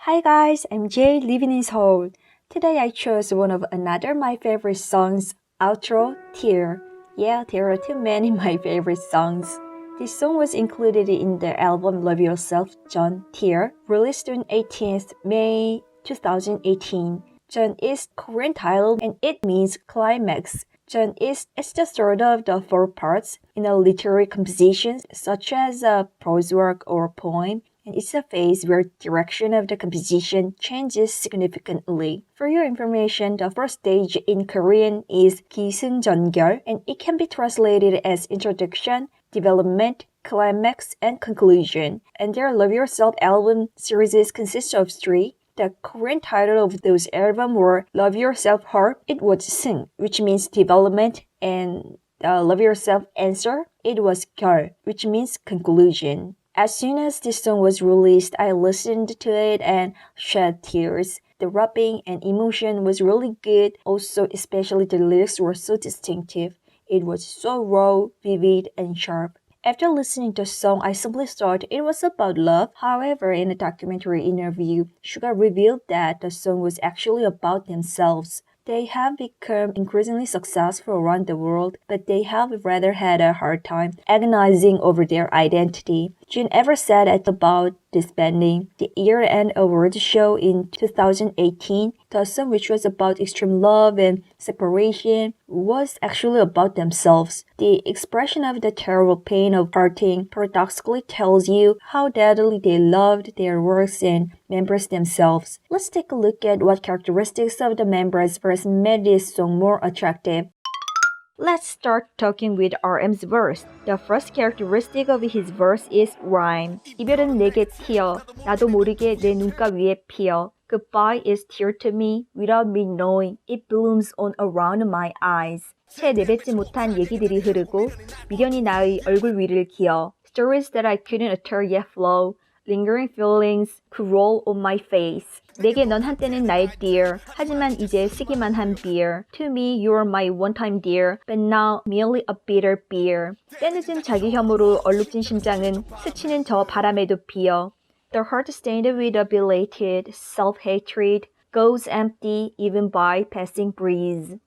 Hi guys, I'm Jay living in Seoul. Today I chose one of another my favorite songs, Outro, Tear. Yeah, there are too many my favorite songs. This song was included in the album Love Yourself, John Tear, released on 18th May 2018. John is Korean title and it means climax. John is the sort of the four parts in a literary composition such as a prose work or poem, and it's a phase where direction of the composition changes significantly. For your information, the first stage in Korean is 기승전결, and it can be translated as introduction, development, climax, and conclusion. And their Love Yourself album series consists of three. The Korean title of those albums were Love Yourself Heart, it was 승, which means development, and Love Yourself Answer, it was 결, which means conclusion. As soon as this song was released, I listened to it and shed tears. The rapping and emotion was really good. Also, especially the lyrics were so distinctive. It was so raw, vivid, and sharp. After listening to the song, I simply thought it was about love. However, in a documentary interview, Suga revealed that the song was actually about themselves. They have become increasingly successful around the world, but they have rather had a hard time agonizing over their identity. Jin ever said about disbanding the year-end awards show in 2018, the song which was about extreme love and separation was actually about themselves. The expression of the terrible pain of parting paradoxically tells you how deadly they loved their works and members themselves. Let's take a look at what characteristics of the members first made this song more attractive. Let's start talking with RM's verse. The first characteristic of his verse is rhyme. 이별은 내게 튀어, 나도 모르게 내 눈가 위에 피어. Goodbye is tear to me, without me knowing, it blooms on around my eyes. 채 내뱉지 못한 얘기들이 흐르고, 미련이 나의 얼굴 위를 기어. Stories that I couldn't utter yet flow. Lingering feelings could roll on my face. 내게 넌 한때는 나의 dear, 하지만 이제 쓰기만 한 beer. To me, you're my one-time dear, but now merely a bitter beer. 때늦은 자기혐오로 얼룩진 심장은 스치는 저 바람에도 피어. The heart stained with a belated self-hatred goes empty even by passing breeze.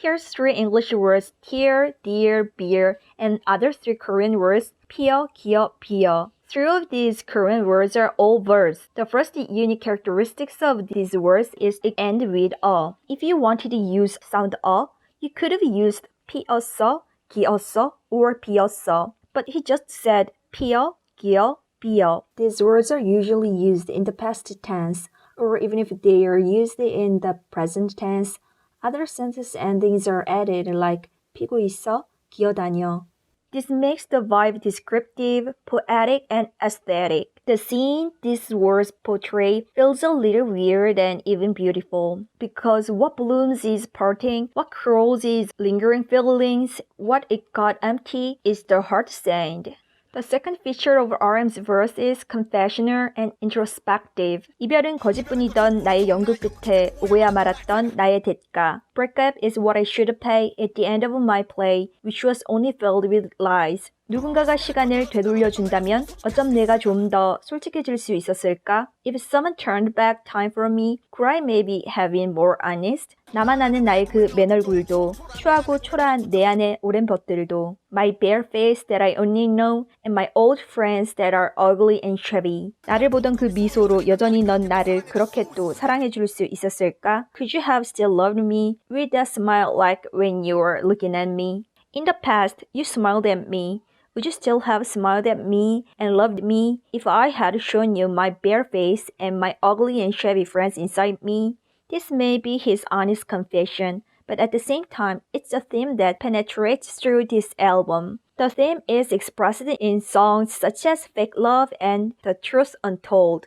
Here's three English words, tear, dear, beer, and other three Korean words, 피어, 기어, 피어. Three of these Korean words are all verbs. The first unique characteristics of these words is it ends with a. If you wanted to use sound a, you could have used 피었어, 기었어, or 피었어. But he just said 피어, 기어, 피어. These words are usually used in the past tense, or even if they are used in the present tense, other sentence endings are added like 피고 있어, 기어다녀. This makes the vibe descriptive, poetic, and aesthetic. The scene these words portray feels a little weird and even beautiful. Because what blooms is parting, what crawls is lingering feelings, what it got empty is the heart stained. The second feature of RM's verse is confessional and introspective. 이별은 거짓뿐이던 나의 연극 끝에 오고야 말았던 나의 대가. Breakup is what I should pay at the end of my play, which was only filled with lies. 누군가가 시간을 되돌려준다면 어쩜 내가 좀 더 솔직해질 수 있었을까? If someone turned back time for me, could I maybe have been more honest? 나만 아는 나의 그 맨얼굴도 추하고 초라한 내 안의 오랜 벗들도 My bare face that I only know and my old friends that are ugly and shabby. 나를 보던 그 미소로 여전히 넌 나를 그렇게 또 사랑해줄 수 있었을까? Could you have still loved me with that smile like when you were looking at me? In the past, you smiled at me. Would you still have smiled at me and loved me if I had shown you my bare face and my ugly and shabby friends inside me? This may be his honest confession, but at the same time, it's a theme that penetrates through this album. The theme is expressed in songs such as Fake Love and The Truth Untold.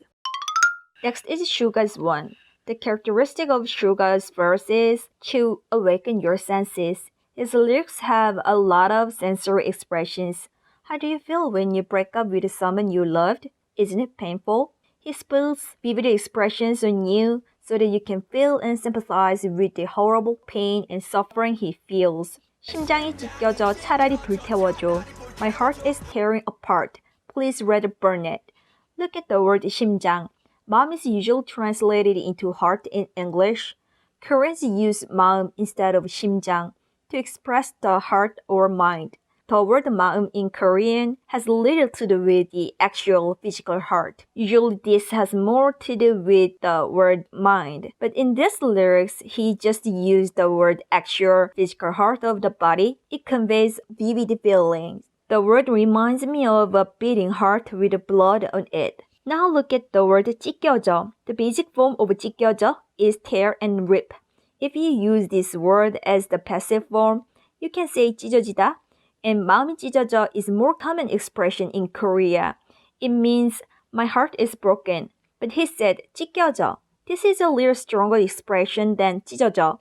Next is Suga's one. The characteristic of Suga's verse is to awaken your senses. His lyrics have a lot of sensory expressions. How do you feel when you break up with someone you loved? Isn't it painful? He spills vivid expressions on you so that you can feel and sympathize with the horrible pain and suffering he feels. 심장이 찢겨져 차라리 불태워줘. My heart is tearing apart. Please rather burn it. Look at the word 심장. 마음 is usually translated into heart in English. Koreans use 마음 instead of 심장 to express the heart or mind. The word 마음 in Korean has little to do with the actual physical heart. Usually this has more to do with the word mind. But in these lyrics, he just used the word actual physical heart of the body. It conveys vivid feelings. The word reminds me of a beating heart with blood on it. Now look at the word 찢겨져. The basic form of 찢겨져 is tear and rip. If you use this word as the passive form, you can say 찢어지다. And 마음이 찢어져 is more common expression in Korea. It means my heart is broken. But he said 찢겨져. This is a little stronger expression than 찢어져.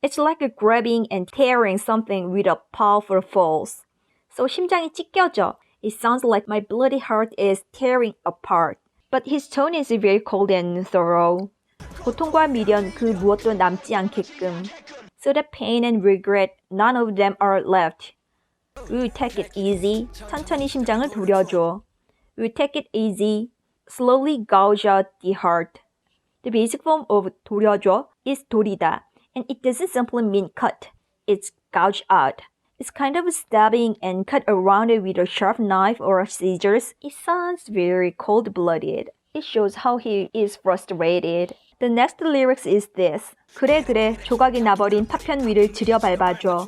It's like grabbing and tearing something with a powerful force. So 심장이 찢겨져. It sounds like my bloody heart is tearing apart. But his tone is very cold and thorough. 고통과 미련 그 무엇도 남지 않게끔. So that pain and regret, none of them are left. We take it easy. 천천히 심장을 도려줘. We take it easy. Slowly gouge out the heart. The basic form of 도려줘 is 도리다. And it doesn't simply mean cut. It's gouge out. It's kind of stabbing and cut around it with a sharp knife or scissors. It sounds very cold-blooded. It shows how he is frustrated. The next lyrics is this. 그래그래 조각이 나버린 파편 위를 즈려밟아줘.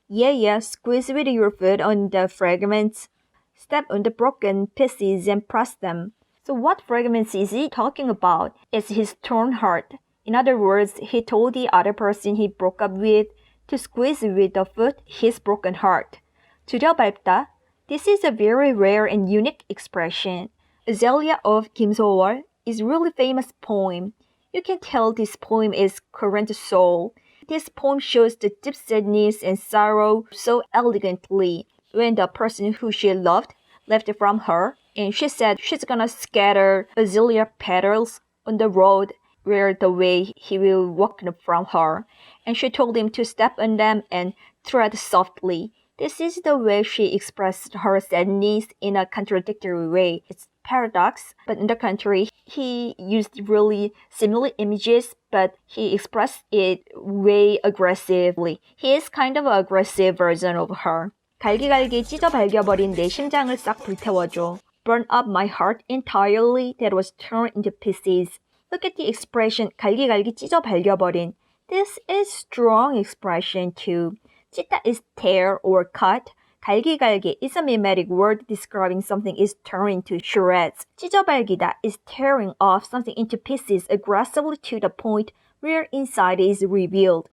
Yeah, squeeze with your foot on the fragments. Step on the broken pieces and press them. So what fragments is he talking about? It's his torn heart. In other words, he told the other person he broke up with to squeeze with the foot his broken heart. 즈려밟다. This is a very rare and unique expression. Azalea of 김소월 is really famous poem. You can tell this poem is current soul. This poem shows the deep sadness and sorrow so elegantly. When the person who she loved left from her, and she said she's gonna scatter azalea petals on the road where the way he will walk from her, and she told him to step on them and tread softly. This is the way she expressed her sadness in a contradictory way. It's paradox, but in the country, he used really similar images, but he expressed it way aggressively. He is kind of an aggressive version of her. 갈기갈기 찢어발겨버린 내 심장을 싹 불태워줘. Burn up my heart entirely that was torn into pieces. Look at the expression 갈기갈기 찢어발겨버린. This is strong expression too. 찢다 is tear or cut. 갈기갈기 is a mimetic word describing something is torn into shreds. 찢어발기다 is tearing off something into pieces aggressively to the point where inside is revealed.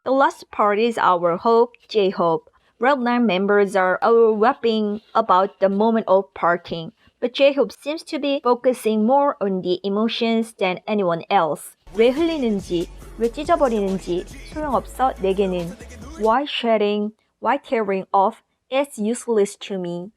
The last part is our hope, J-Hope. Red9 members are rapping about the moment of parting, but J-Hope seems to be focusing more on the emotions than anyone else. 왜 흘리는지, 왜 찢어버리는지, 소용없어 내게는. Why shedding, why tearing off, it's useless to me.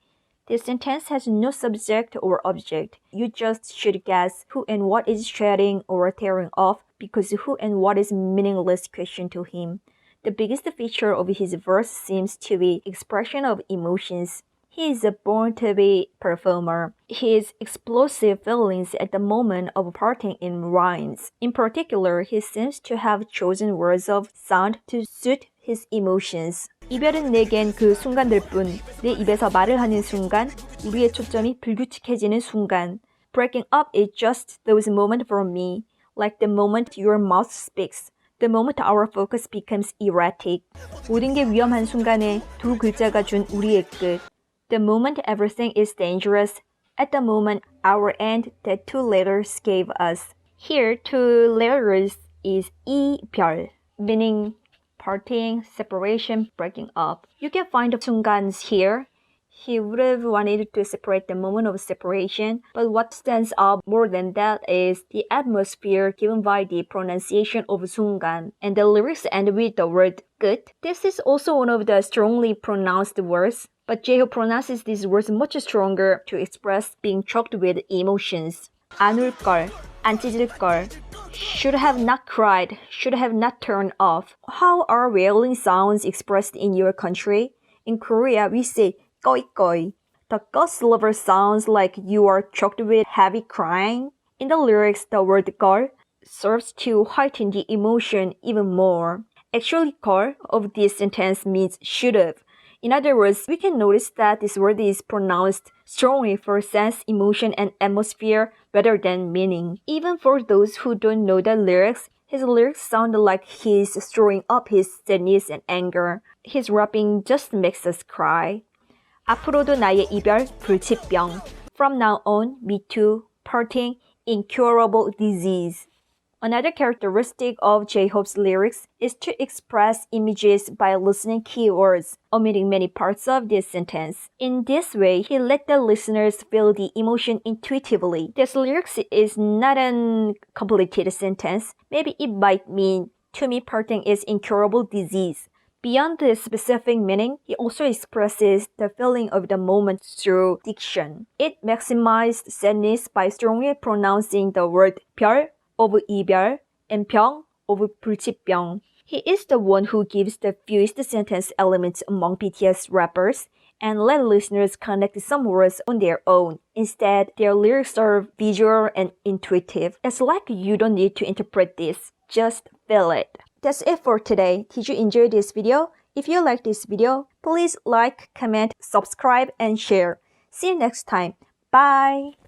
This sentence has no subject or object. You just should guess who and what is shedding or tearing off because who and what is meaningless question to him. The biggest feature of his verse seems to be expression of emotions. He is born to be performer. His explosive feelings at the moment of parting in rhymes. In particular, he seems to have chosen words of sound to suit his emotions. 이별은 내겐 그 순간들뿐. 내 입에서 말을 하는 순간, 우리의 초점이 불규칙해지는 순간. Breaking up is just those moments for me, like the moment your mouth speaks. The moment our focus becomes erratic. 모든 게 위험한 순간에 두 글자가 준 우리의 끝. The moment everything is dangerous. At the moment our end that two letters gave us. Here two letters is 이별, meaning parting, separation, breaking up. You can find the 순간s here. He would have wanted to separate the moment of separation, but what stands out more than that is the atmosphere given by the pronunciation of 순간, and the lyrics end with the word 끝. This is also one of the strongly pronounced words, but J-Hope pronounces these words much stronger to express being choked with emotions. 안 울걸, 안 찢을걸. Should have not cried, should have not turned off. How are wailing sounds expressed in your country? In Korea, we say 꺼이꺼이. The ghost lover sounds like you are choked with heavy crying. In the lyrics, the word girl serves to heighten the emotion even more. Actually, girl of this sentence means should've. In other words, we can notice that this word is pronounced strongly for sense, emotion, and atmosphere rather than meaning. Even for those who don't know the lyrics, his lyrics sound like he's stirring up his sadness and anger. His rapping just makes us cry. 앞으로도 나의 이별 불치병. From now on, me too, parting, incurable disease. Another characteristic of J-Hope's lyrics is to express images by listening keywords, omitting many parts of this sentence. In this way, he let the listeners feel the emotion intuitively. This lyrics is not a completed sentence. Maybe it might mean, to me parting is incurable disease. Beyond the specific meaning, he also expresses the feeling of the moment through diction. It maximized sadness by strongly pronouncing the word 별 of 이별 and 병 of 불치병. He is the one who gives the fewest sentence elements among BTS rappers and let listeners connect some words on their own. Instead, their lyrics are visual and intuitive. It's like you don't need to interpret this, just feel it. That's it for today. Did you enjoy this video? If you like this video, please like, comment, subscribe, and share. See you next time. Bye!